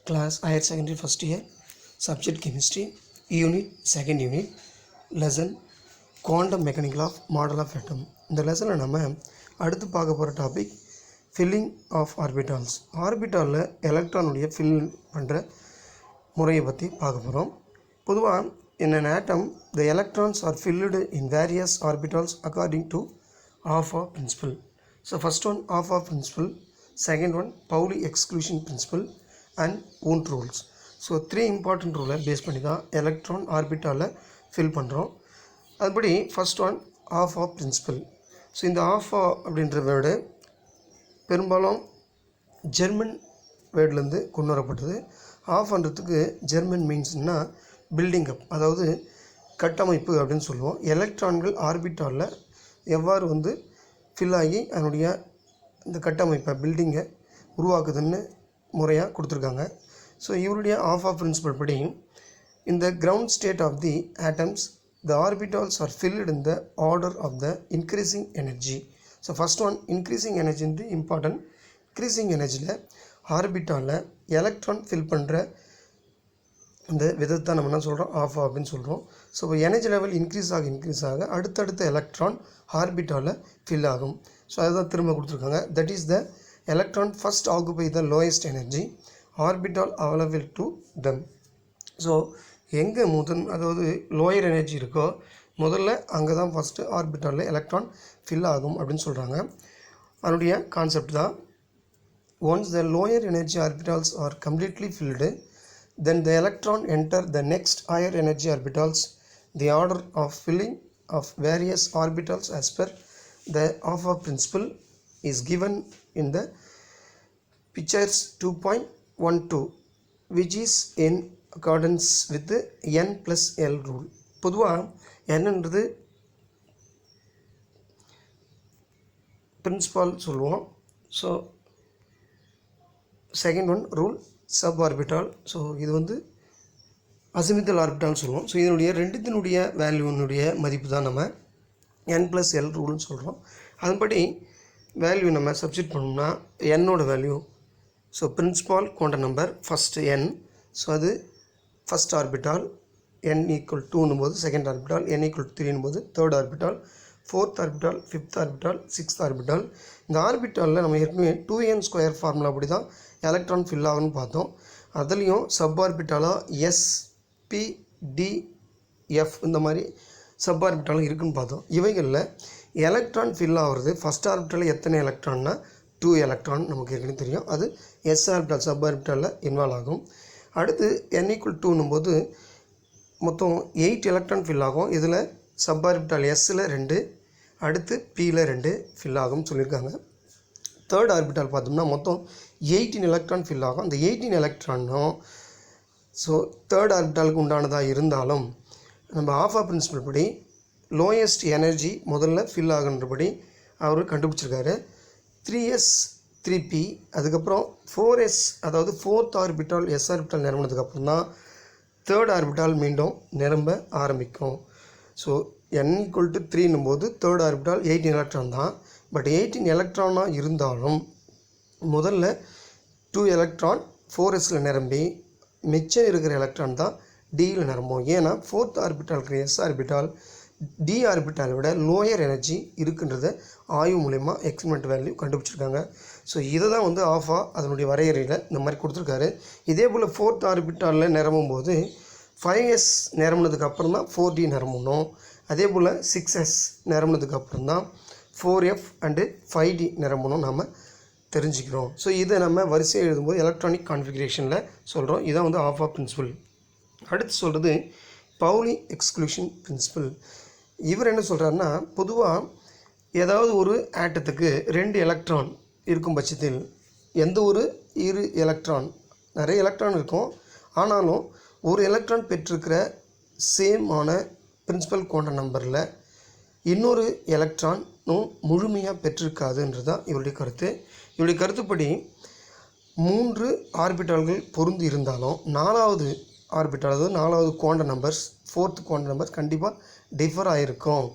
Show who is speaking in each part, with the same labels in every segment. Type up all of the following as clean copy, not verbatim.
Speaker 1: Class Higher Secondary First Year, Subject Chemistry, Unit Second Unit, Lesson Quantum Mechanical of Model of Atom. இந்த லெசனில் நம்ம அடுத்து பார்க்க போகிற டாபிக் ஃபில்லிங் ஆஃப் ஆர்பிட்டால்ஸ். ஆர்பிட்டாலில் எலக்ட்ரானுடைய ஃபில் பண்ணுற முறையை பற்றி பார்க்க போகிறோம். பொதுவாக in an atom the electrons are filled in various orbitals according to Hoffa principle. So first one Hoffa principle, second one Pauli exclusion principle and Wundt rules. So three important rule base பண்ணி தான் electron ஆர்பிட்டாலில் fill பண்ணுறோம். அதுபடி first one Hoffa principle. So இந்த Hoffa அப்படின்ற word பெரும்பாலும் German வேர்ட்லேருந்து கொண்டு வரப்பட்டது. Hoffaன்றதுக்கு ஜெர்மன் மீன்ஸ்னால் பில்டிங் அப், அதாவது கட்டமைப்பு அப்படின்னு சொல்லுவோம். எலக்ட்ரான்கள் ஆர்பிட்டாலில் எவ்வாறு ஃபில் ஆகி அதனுடைய இந்த கட்டமைப்பை பில்டிங்கை உருவாக்குதுன்னு முறையாக கொடுத்துருக்காங்க. ஸோ இவருடைய Hoffa பிரின்சிபல் படி இந்த ground state of the atoms the orbitals are filled in the order of the increasing energy. So first one increasing energy வந்து இம்பார்ட்டன்ட். இன்க்ரீசிங் எனர்ஜியில் ஆர்பிட்டாலில் எலக்ட்ரான் ஃபில் பண்ணுற இந்த விதத்தை நம்ம என்ன சொல்கிறோம், Hoffa அப்படின்னு சொல்கிறோம். ஸோ இப்போ எனர்ஜி லெவல் இன்க்ரீஸ் ஆக அடுத்தடுத்த எலக்ட்ரான் ஆர்பிட்டாலில் ஃபில் ஆகும். ஸோ அதுதான் திரும்ப கொடுத்துருக்காங்க. That is the electron first occupy the lowest energy orbital available to them. So எங்கே அதாவது லோயர் எனர்ஜி இருக்கோ முதல்ல அங்கே தான் ஃபஸ்ட்டு ஆர்பிட்டாலில் எலக்ட்ரான் ஃபில் ஆகும் அப்படின்னு சொல்கிறாங்க. அதனுடைய கான்செப்ட் தான் once the lower energy orbitals are completely field then the electron enter the next higher energy orbitals. The order of filling of various orbitals as per the Hoffa principle is given in the pictures 2.12 which is in accordance with the n plus l rule. பொதுவாக என்னன்றது principal சொல்லுவோம். So second one rule sub orbital. So இது azimuthal ஆர்பிட்டால்னு சொல்லுவோம். So இதனுடைய ரெண்டுத்தினுடைய வேல்யூனுடைய மதிப்பு தான் நம்ம n + l ரூல்னு சொல்கிறோம். அதன்படி வேல்யூ நம்ம சப்ஸ்டிட் பண்ணோம்னா என்னோட value, so principal quantum number first n. So அது ஃபஸ்ட் ஆர்பிட்டால், n = 2னும் போது செகண்ட் ஆர்பிட்டால், n = 3னும் போது third orbital, fourth orbital, fifth orbital, sixth orbital. இந்த ஆர்பிட்டாலில் நம்ம ஏற்கனவே 2n² ஃபார்முலா அப்படி தான் எலக்ட்ரான் ஃபில் ஆகுன்னு பார்த்தோம். அதுலேயும் சப் ஆர்பிட்டாலாக SPDF இந்த மாதிரி சப் ஆர்பிட்டாலும் இருக்குதுன்னு பார்த்தோம். இவைகளில் எலக்ட்ரான் ஃபில் ஆகிறது ஃபஸ்ட் ஆர்பிட்டாலில் எத்தனை எலக்ட்ரான்னா 2 எலக்ட்ரான் நமக்கு ஏற்கனவே தெரியும். அது S ஆர்பிட்டால் சப் ஆர்பிட்டாலில் இன்வால்வ் ஆகும். அடுத்து n = 2னும் போது மொத்தம் 8 எலக்ட்ரான் ஃபில் ஆகும். இதில் சப் ஆர்பிட்டால் Sல 2, அடுத்து Pல 2 ஃபில் ஆகும்னு சொல்லியிருக்காங்க. தேர்ட் ஆர்பிட்டால் பார்த்தோம்னா மொத்தம் 18 எலக்ட்ரான் ஃபில் ஆகும். அந்த 18 எலக்ட்ரானும் ஸோ தேர்ட் ஆர்பிட்டாலுக்கு உண்டானதாக இருந்தாலும் நம்ம Hoffa பிரின்சிபல் படி லோயஸ்ட் எனர்ஜி முதல்ல ஃபில் ஆகுன்றபடி அவர் கண்டுபிடிச்சிருக்காரு. 3s 3p, அதுக்கப்புறம் 4s, அதாவது ஃபோர்த் ஆர்பிட்டால் S ஆர்பிட்டால் நிரம்பினதுக்கப்புறம் தான் தேர்ட் ஆர்பிட்டால் மீண்டும் நிரம்ப ஆரம்பிக்கும். ஸோ n = 3னும் போது தேர்ட் ஆர்பிட்டால் 18 எலக்ட்ரான் தான். பட் 18 எலக்ட்ரானாக இருந்தாலும் முதல்ல 2 எலக்ட்ரான் 4sல நிரம்பி மிச்சம் இருக்கிற எலக்ட்ரான் தான் Dயில் நிரம்பும். ஏன்னா ஃபோர்த் ஆர்பிட்டால் இருக்கிற S ஆர்பிட்டால் D ஆர்பிட்டாலை விட லோயர் எனர்ஜி இருக்குன்றத ஆய்வு மூலயமா எக்ஸ்பெரிமெண்ட் வேல்யூ கண்டுபிடிச்சிருக்காங்க. ஸோ இதை தான் Hoffa அதனுடைய வரையறையில் இந்த மாதிரி கொடுத்துருக்காரு. இதே போல் ஃபோர்த் ஆர்பிட்டாலில் நிரம்பும் போது 5s நிரம்பினதுக்கு அப்புறம் தான் 4D நிரம்பணும். அதே போல் 6s நிரம்பினதுக்கு அப்புறம் தான் 4f அண்டு 5D நிரம்பணும் நம்ம தெரிஞ்சுக்கிறோம். ஸோ இதை நம்ம வரிசையை எழுதும்போது எலக்ட்ரானிக் கான்ஃபிகரேஷனில் சொல்கிறோம். இதான் Hoffa பிரின்சிபல். அடுத்து சொல்கிறது பவுலி எக்ஸ்க்ளூஷன் பிரின்சிபல். இவர் என்ன சொல்கிறாருன்னா, பொதுவாக ஏதாவது ஒரு ஆட்டத்துக்கு 2 எலக்ட்ரான் இருக்கும் பட்சத்தில் எந்த ஒரு 2 எலக்ட்ரான், நிறைய எலக்ட்ரான் இருக்கும், ஆனாலும் ஒரு எலக்ட்ரான் பெற்றிருக்கிற சேமான பிரின்சிபல் குவாண்டம் நம்பரில் இன்னொரு எலக்ட்ரானும் முழுமையாக பெற்றிருக்காதுன்றது தான் இவருடைய கருத்து. இவருடைய கருத்துப்படி 3 ஆர்பிட்டால்கள் பொருந்தி இருந்தாலும் 4வது ஆர்பிட்டால், அதாவது 4வது quantum numbers, fourth quantum numbers கண்டிப்பாக டிஃபர் ஆகிருக்கும்.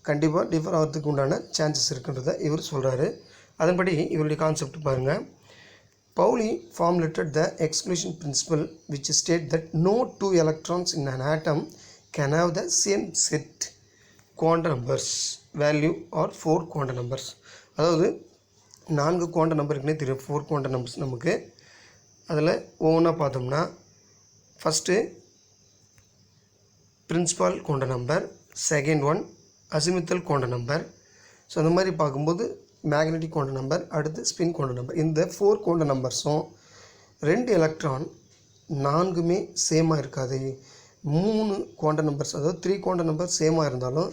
Speaker 1: கண்டிப்பாக டிஃபர் ஆகிறதுக்கு உண்டான சான்சஸ் இருக்குன்றதை இவர் சொல்கிறாரு. அதன்படி இவருடைய கான்செப்ட் பாருங்கள். Pauli formulated the exclusion principle which states that no two electrons in an atom can have the same set quantum numbers value or 4 quantum numbers. அதாவது 4 குவாண்டம் நம்பர் இருக்குன்னே தெரியும், 4 குவாண்டம் நம்பர்ஸ் நமக்கு. அதில் ஒவ்வொன்றா பார்த்தோம்னா first principal quantum number, second one azimuthal quantum number. So அந்த மாதிரி பார்க்கும்போது மேக்னெட்டிக் குவாண்டம் நம்பர், அடுத்து ஸ்பின் குவாண்டம் நம்பர். இந்த 4 குவாண்டம் நம்பர்ஸும் 2 எலக்ட்ரான் 4மே சேமாக இருக்காது. 3 குவாண்டம் நம்பர்ஸ், அதாவது 3 குவாண்டம் நம்பர் சேமாக இருந்தாலும்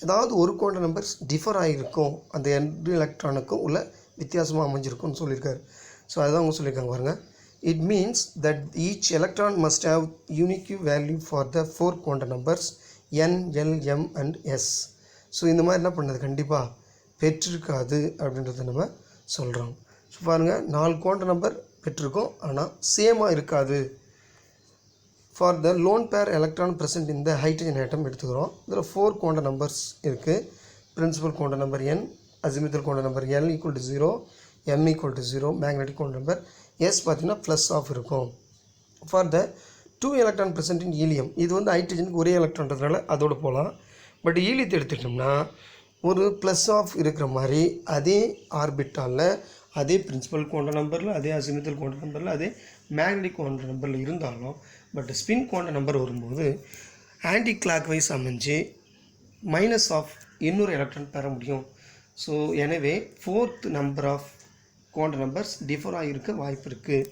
Speaker 1: ஏதாவது ஒரு குவாண்டம் நம்பர்ஸ் டிஃபர் ஆகிருக்கும், அந்த 2 எலக்ட்ரானுக்கும் உள்ள வித்தியாசமாக அமைஞ்சிருக்கும்னு சொல்லியிருக்காரு. ஸோ அதுதான் அவங்க சொல்லியிருக்காங்க பாருங்கள். It means that each electron must have unique value for the 4 quantum numbers n, l, m and s. So இந்த மாதிரி என்ன பண்ணது கண்டிப்பாக பெற்றிருக்காது அப்படின்றத நம்ம சொல்கிறோம். ஸோ பாருங்கள், 4 குவாண்டம் நம்பர் பெற்றிருக்கோம், ஆனால் சேமாக இருக்காது. For the lone pair electron present இந்த ஹைட்ரஜன் ஆட்டம் எடுத்துக்கிறோம். இதில் 4 குவாண்டம் நம்பர்ஸ் இருக்குது. Principal quantum number n, azimuthal quantum number l = 0, m = 0, magnetic quantum number s பார்த்திங்கன்னா ப்ளஸ் ஆஃப் இருக்கும். For the 2 electron present in helium, இது வந்து ஹைட்ரஜனுக்கு ஒரே எலக்ட்ரான்றதுனால அதோடு போகலாம். பட் ஹீலியத்தை எடுத்துட்டோம்னா ஒரு ப்ளஸ் ஆஃப் இருக்கிற மாதிரி அதே ஆர்பிட்டாலில், அதே பிரின்சிபல் குவாண்டம் நம்பரில், அதே அசிமுத்தல் குவாண்டம் நம்பரில், அதே மேக்னெட்டிக் குவாண்டம் நம்பரில் இருந்தாலும் பட் ஸ்பின் குவாண்டம் நம்பர் வரும்போது ஆன்டி கிளாக் வைஸ் அமைஞ்சு மைனஸ் ஆஃப் இன்னொரு எலக்ட்ரான் பெற முடியும். ஸோ எனவே 4th number of quantum numbers differ ஆகியிருக்க வாய்ப்பு இருக்குது.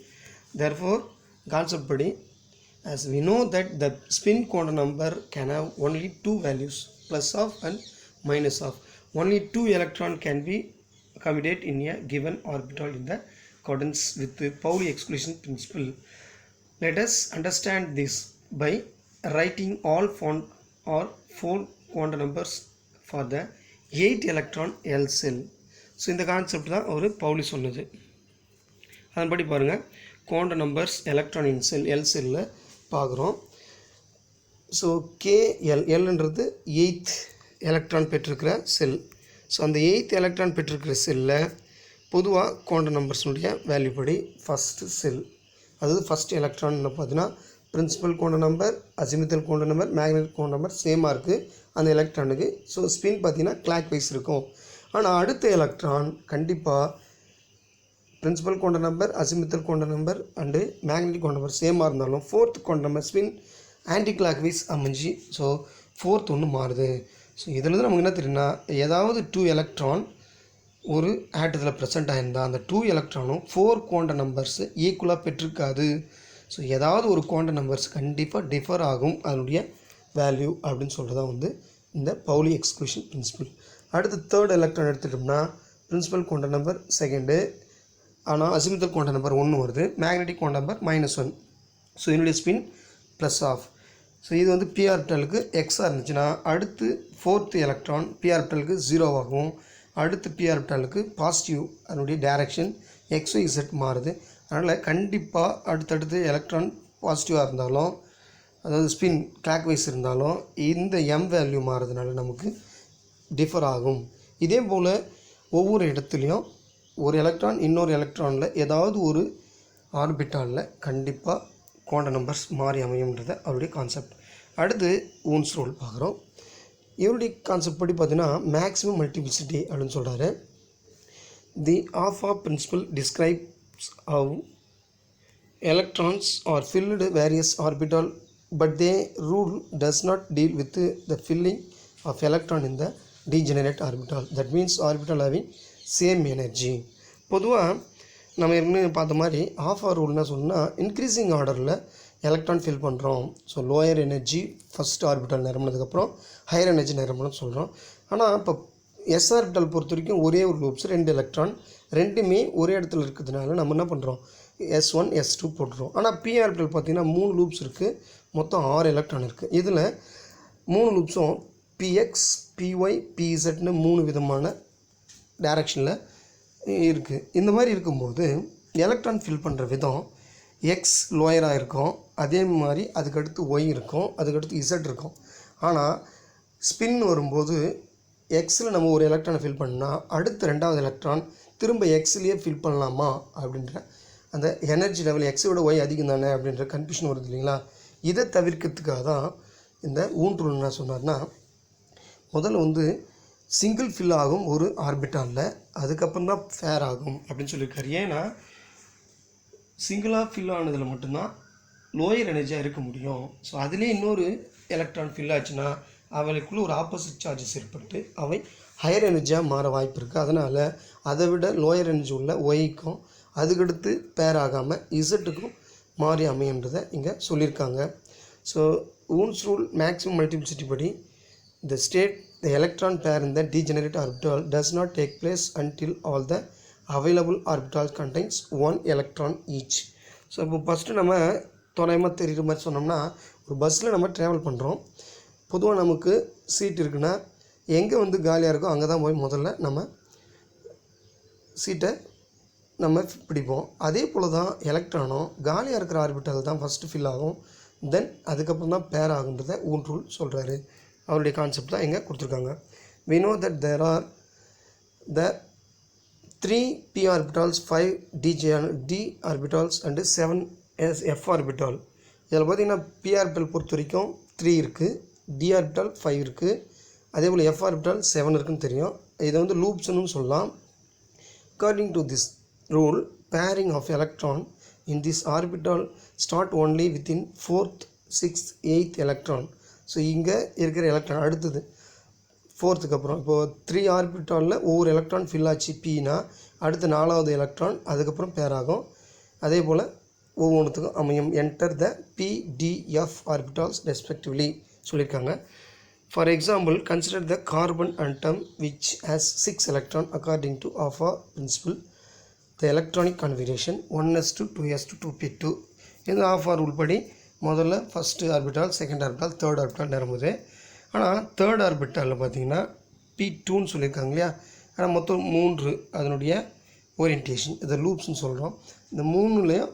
Speaker 1: தேர்ஃபோர் கான்செப்ட் படி as we know that the spin quantum number can have only 2 values, plus of and minus of. Only 2 electron can be accommodated in a given orbital in the accordance with the Pauli exclusion principle. Let us understand this by writing all 4 quantum numbers for the 8 electron L cell. So இந்த concept தான் ஒரு Pauli சொன்னது. அதன்படி பாருங்கள், quantum numbers electron இன் செல் L செல்லில் பார்க்குறோம். So எல்ன்றது 8th electron பெற்றிருக்கிற செல். So அந்த 8th எலக்ட்ரான் பெற்றிருக்கிற செல்லில் பொதுவாக குவாண்டம் நம்பர்ஸுடைய வேல்யூ படி ஃபஸ்ட்டு செல், அதாவது ஃபஸ்ட் எலக்ட்ரான் பார்த்தீங்கன்னா principal quantum number, azimuthal quantum number, magnetic quantum number சேமாக இருக்குது அந்த எலக்ட்ரானுக்கு. ஸோ ஸ்பின் பார்த்திங்கன்னா கிளாக் வைஸ் இருக்கும். ஆனால் அடுத்த எலக்ட்ரான் கண்டிப்பாக principal quantum number, azimuthal quantum number and magnetic quantum number சேமாக இருந்தாலும் 4th quantum number spin anticlockwise அமைஞ்சு ஸோ 4th ஒன்று மாறுது. ஸோ இதில் தான் நமக்கு என்ன தெரியும்னா, ஏதாவது 2 எலக்ட்ரான் ஒரு ஆட்டத்தில் ப்ரெசென்ட் ஆகிருந்தால் அந்த 2 எலக்ட்ரானும் 4 குவாண்டம் நம்பர்ஸ் ஈக்குவலாக பெற்றிருக்காது. ஸோ ஏதாவது ஒரு குவாண்டம் நம்பர்ஸ் கண்டிப்பாக டிஃபர் ஆகும் அதனுடைய வேல்யூ அப்படின்னு சொல்கிறது தான் வந்து இந்த பவுலி எக்ஸ்க்ளூஷன் பிரின்சிபல். அடுத்து 3rd எலக்ட்ரான் எடுத்துட்டோம்னா பிரின்சிபல் குவாண்டம் நம்பர் செகண்டு, ஆனால் அசிமுத்தல் குவாண்டம் நம்பர் 1 வருது, மேக்னெட்டிக் குவாண்டம் நம்பர் -1. ஸோ என்னுடைய ஸ்பின் ப்ளஸ் ஆஃப். ஸோ இது வந்து பி ஆர்பிட்டாலுக்கு எக்ஸாக இருந்துச்சுன்னா அடுத்து 4th எலக்ட்ரான் பி ஆர்பிட்டாலுக்கு 0 ஆகும். அடுத்து பி ஆர்பிட்டாலுக்கு பாசிட்டிவ், அதனுடைய டைரக்ஷன் XYZ மாறுது. அதனால் கண்டிப்பாக அடுத்தடுத்து எலக்ட்ரான் பாசிட்டிவாக இருந்தாலும், அதாவது ஸ்பின் கிளாக் வைஸ் இருந்தாலும் இந்த m வேல்யூ மாறுறதுனால நமக்கு டிஃபர் ஆகும். இதே போல் ஒவ்வொரு இடத்துலையும் ஒரு எலக்ட்ரான் இன்னொரு எலக்ட்ரானில் ஏதாவது ஒரு ஆர்பிட்டாலில் கண்டிப்பாக குவாண்டம் நம்பர்ஸ் மாறி அமையும்ன்றத அவருடைய கான்செப்ட். அடுத்து ஊன்ஸ் ரூல் பார்க்குறோம். இவருடைய கான்செப்ட் படி பார்த்தீங்கன்னா மேக்ஸிமம் மல்டிபிளிசிட்டி அப்படின்னு சொல்கிறாரு. The Aufbau principle describes how electrons are filled various orbital but the rule does not deal with the filling of electron in the degenerate orbital. That means orbital having same energy. பொதுவாக நம்ம ஏற்கனவே பார்த்த மாதிரி ஆஃபா ரூல்னா சொன்னால் increasing ஆர்டரில் electron fill பண்ணுறோம். So lower energy first orbital நிரம்பினதுக்கப்புறம் higher energy நிரம்பணும்னு சொல்கிறோம். ஆனால் இப்போ எஸ் ஆர்பிட்டால் பொறுத்த வரைக்கும் ஒரே ஒரு லூப்ஸ் 2 எலக்ட்ரான் ரெண்டுமே ஒரே இடத்துல இருக்கிறதுனால நம்ம என்ன பண்ணுறோம், S1 S2 போட்டுறோம். ஆனால் பி ஆர்பிட்டால் பார்த்திங்கன்னா 3 லூப்ஸ் இருக்குது, மொத்தம் 6 எலக்ட்ரான் இருக்குது. இதில் 3 லூப்ஸும் PX, PY, PZன்னு 3 விதமான டைரக்ஷனில் இருக்குது. இந்த மாதிரி இருக்கும்போது எலக்ட்ரான் ஃபில் பண்ணுற விதம் எக்ஸ் லோயராக இருக்கும், அதே மாதிரி அதுக்கடுத்து ஒய் இருக்கும், அதுக்கடுத்து இசட் இருக்கும். ஆனால் ஸ்பின் வரும்போது எக்ஸில் நம்ம ஒரு எலக்ட்ரானை ஃபில் பண்ணால் அடுத்த 2வது எலக்ட்ரான் திரும்ப எக்ஸ்லேயே ஃபில் பண்ணலாமா அப்படின்ற அந்த எனர்ஜி லெவல் எக்ஸோட ஒய் அதிகம் தானே அப்படின்ற கன்ஃபியூஷன் வருது இல்லைங்களா. இதை தவிர்க்கிறதுக்காக தான் இந்த ஊன்றுள் என்ன சொன்னார்னா, முதல்ல வந்து சிங்கிள் ஃபில் ஆகும் ஒரு ஆர்பிட்டாலில், அதுக்கப்புறம் தான் ஃபேர் ஆகும் அப்படின்னு சொல்லியிருக்காரு. ஏன்னா சிங்கிளாக ஃபில் ஆனதில் மட்டும்தான் லோயர் எனர்ஜியாக இருக்க முடியும். ஸோ அதுலேயே இன்னொரு எலக்ட்ரான் ஃபில் ஆச்சுன்னா அவைகளுக்குள்ளே ஒரு ஆப்போசிட் சார்ஜஸ் ஏற்பட்டு அவை ஹையர் எனர்ஜியாக மாற வாய்ப்பு இருக்குது. அதனால் அதை விட லோயர் எனர்ஜி உள்ள ஒய்க்கும் அதுக்கடுத்து பேர் ஆகாமல் இசட்டுக்கும் மாறி அமையன்றதை இங்கே சொல்லியிருக்காங்க. So wounds rule maximum multiplicity படி the state the electron pair in the degenerate orbital does not take place until all the available orbitals contains one electron each. So இப்போ ஃபஸ்ட்டு நம்ம தோராயமாக தெரிகிற மாதிரி சொன்னோம்னா, ஒரு பஸ்ஸில் நம்ம ட்ராவல் பண்ணுறோம். பொதுவாக நமக்கு சீட் இருக்குன்னா எங்கே வந்து காலியாக இருக்கோ அங்கே தான் போய் முதல்ல நம்ம சீட்டை நம்ம பிடிப்போம். அதே போல் தான் எலக்ட்ரானும் காலியாக இருக்கிற ஆர்பிட்டால் தான் ஃபஸ்ட்டு ஃபில் ஆகும், தென் அதுக்கப்புறம் தான் பேர் ஆகுன்றதை ஊன் ரூல் சொல்கிறாரு. அவருடைய கான்செப்ட் தான் இங்கே கொடுத்துருக்காங்க. we know that there are the 3 p orbitals, 5 d orbitals and 7 f orbital. இதில் பார்த்திங்கன்னா p orbital பொறுத்த வரைக்கும் 3 இருக்குது, d orbital 5 இருக்குது, அதே போல் f orbital 7 இருக்குன்னு தெரியும். இதை வந்து லூப்ஸ்னு சொல்லலாம். according to this rule, pairing of electron in this orbital start only within 4th, 6th, 8th electron. So இங்கே இருக்கிற எலக்ட்ரான் அடுத்தது 4th அப்புறம் இப்போது 3 ஆர்பிட்டாலில் ஒவ்வொரு எலக்ட்ரான் ஃபில் ஆச்சு பின்னா அடுத்த 4வது எலக்ட்ரான் அதுக்கப்புறம் பேர் ஆகும். அதே போல் ஒவ்வொன்றுத்துக்கும் அமையும் enter the PDF orbitals respectively சொல்லியிருக்காங்க. For example, consider the carbon atom which has 6 electron according to Aufbau principle. The electronic configuration 1s2 2s2 2p2. இது ஆஃபா ரூல் படி முதல்ல first orbital, second orbital, third orbital நிரம்புது. ஆனால் third ஆர்பிட்டாலில் பார்த்திங்கன்னா P2ன்னு சொல்லியிருக்காங்க இல்லையா. ஆனால் மொத்தம் 3 அதனுடைய ஓரியன்டேஷன், இதை லூப்ஸ்ன்னு சொல்கிறோம். இந்த 3லேயும்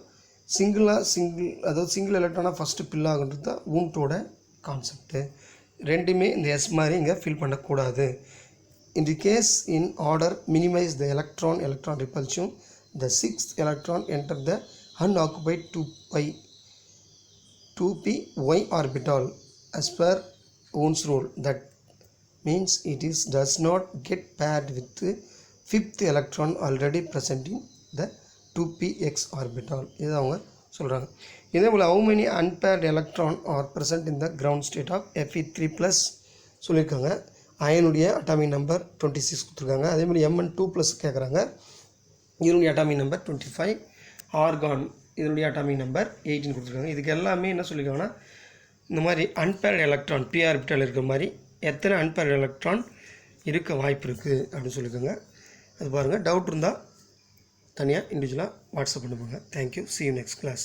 Speaker 1: அதாவது சிங்கிள் எலக்ட்ரானாக ஃபஸ்ட்டு ஃபில் ஆகுன்றது தான் ஊன்ட்டோட கான்செப்ட்டு. ரெண்டுமே இந்த எஸ் மாதிரி இங்கே ஃபில் பண்ணக்கூடாது. In the case in order minimise the electron repulsion, the 6th electron enter the unoccupied 2p y orbital as per Ohm's rule. That means it does not get paired with the 5th electron already present in the 2px orbital. இது அவங்க சொல்கிறாங்க. இதே போல் how many unpaired electron are present in the ground state of Fe3+ சொல்லியிருக்காங்க. அயனுடைய atomic number 26 கொடுத்துருக்காங்க. அதே மாதிரி Mn2+ கேட்குறாங்க. இதனுடைய அட்டாமிக் நம்பர் 25. ஆர்கான் இதனுடைய அட்டாமிக் நம்பர் 18 கொடுத்துருக்காங்க. இதுக்கு எல்லாமே என்ன சொல்லியிருக்காங்கன்னா, இந்த மாதிரி அன்பேர்டு எலக்ட்ரான் p ஆர்பிட்டால் இருக்கிற மாதிரி எத்தனை அன்பேர்டு எலக்ட்ரான் இருக்க வாய்ப்பு இருக்குது அப்படின்னு சொல்லியிருக்காங்க. அது பாருங்கள். டவுட் இருந்தால் தனியாக இண்டிவிஜுவலாக வாட்ஸ்அப் பண்ணுவாங்க. Thank you. see you next class.